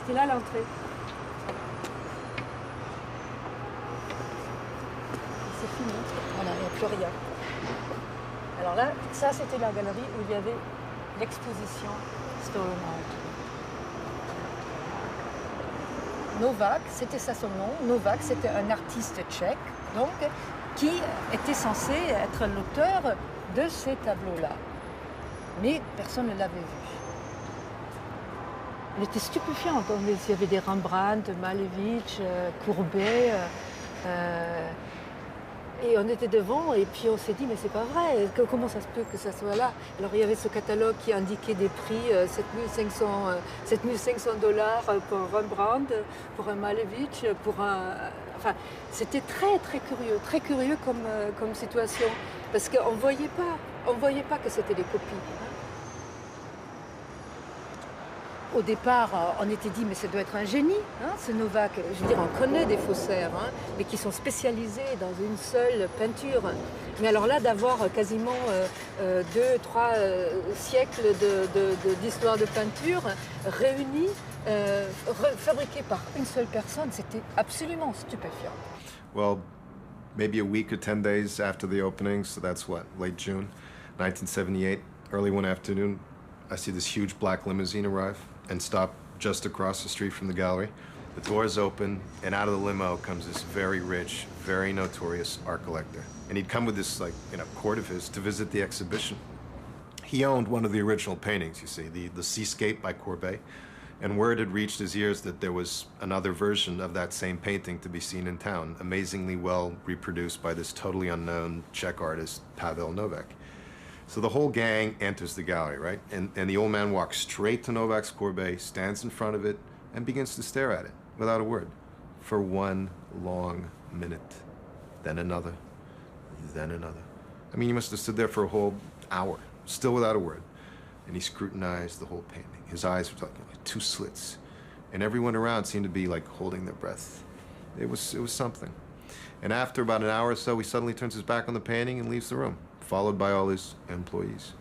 c'était là l'entrée. C'est fini, voilà, il n'y a plus rien. Alors là, ça c'était la galerie où il y avait l'exposition Stolen Art. Novak, c'était ça son nom. Novak, c'était un artiste tchèque, donc, qui était censé être l'auteur de ces tableaux-là. Mais personne ne l'avait vu. Elle était stupéfiante. Il y avait des Rembrandt, Malevich, Courbet. Et on était devant et puis on s'est dit mais c'est pas vrai, comment ça se peut que ça soit là? Alors il y avait ce catalogue qui indiquait des prix, 7500 $ pour un Rembrandt, pour un Malevich, pour un... Enfin, c'était très curieux comme situation, parce qu'on voyait pas que c'était des copies. Au départ, on était dit, mais ça doit être un génie, hein, ce Novak. Je veux dire, on connaît des faussaires, hein, mais qui sont spécialisés dans une seule peinture. Mais alors là, d'avoir quasiment 2-3 siècles d'histoire de peinture réunis, fabriqués par une seule personne, c'était absolument stupéfiant. Well, maybe a week or 10 days after the opening, so that's what, late June 1978, early one afternoon, I see this huge black limousine arrive and stop just across the street from the gallery. The doors open, and out of the limo comes this very rich, very notorious art collector. And he'd come with this, court of his to visit the exhibition. He owned one of the original paintings, you see, the Seascape by Courbet. And word had reached his ears that there was another version of that same painting to be seen in town, amazingly well reproduced by this totally unknown Czech artist, Pavel Novak. So the whole gang enters the gallery, right? And the old man walks straight to Novak's Courbet, stands in front of it, and begins to stare at it, without a word, for one long minute. Then another, then another. I mean, he must have stood there for a whole hour, still without a word. And he scrutinized the whole painting. His eyes were like two slits. And everyone around seemed to be like holding their breath. It was something. And after about an hour or so, he suddenly turns his back on the painting and leaves the room, followed by all his employees.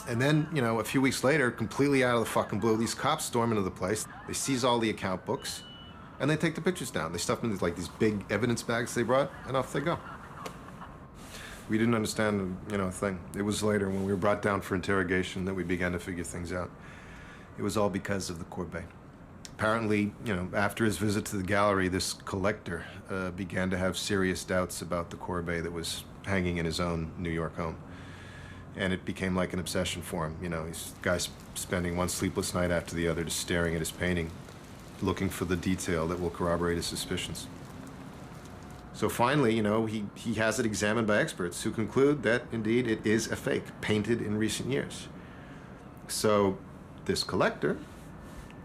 And then, a few weeks later, completely out of the fucking blue, these cops storm into the place. They seize all the account books, and they take the pictures down. They stuff them into these big evidence bags they brought, and off they go. We didn't understand, a thing. It was later, when we were brought down for interrogation, that we began to figure things out. It was all because of the Courbet. Apparently, after his visit to the gallery, this collector began to have serious doubts about the Courbet that was hanging in his own New York home. And it became like an obsession for him. He's the guy spending one sleepless night after the other just staring at his painting, looking for the detail that will corroborate his suspicions. So finally, he has it examined by experts who conclude that, indeed, it is a fake, painted in recent years. So this collector,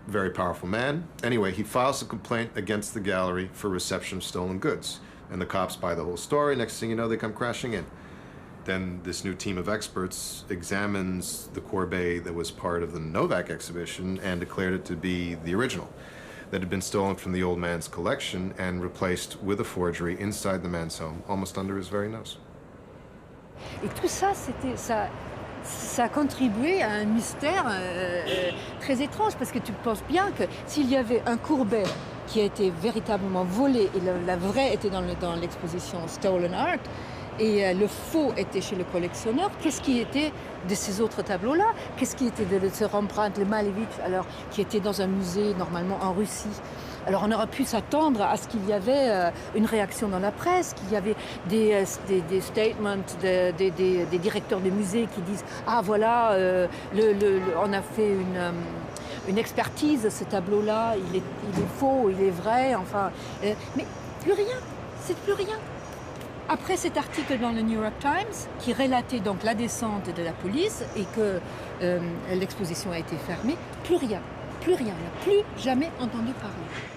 very powerful man, anyway, he files a complaint against the gallery for reception of stolen goods. And the cops buy the whole story. Next thing you know, they come crashing in. Then this new team of experts examines the Courbet that was part of the Novak exhibition and declared it to be the original that had been stolen from the old man's collection and replaced with a forgery inside the man's home, almost under his very nose. Et tout ça, ça a contribué à un mystère très étrange, parce que tu penses bien que s'il y avait un Courbet qui a été véritablement volé, et la vraie était dans l'exposition Stolen Art, et le faux était chez le collectionneur, qu'est-ce qui était de ces autres tableaux-là? Qu'est-ce qui était de ce Rembrandt, le Malevich, alors, qui était dans un musée normalement en Russie? Alors on aurait pu s'attendre à ce qu'il y avait une réaction dans la presse, qu'il y avait des statements des directeurs de musées qui disent « Ah voilà, on a fait une expertise, ce tableau-là, il est faux, il est vrai, enfin... mais plus rien, c'est plus rien. » Après cet article dans le New York Times, qui relatait donc la descente de la police et que l'exposition a été fermée, plus rien, on n'a plus jamais entendu parler.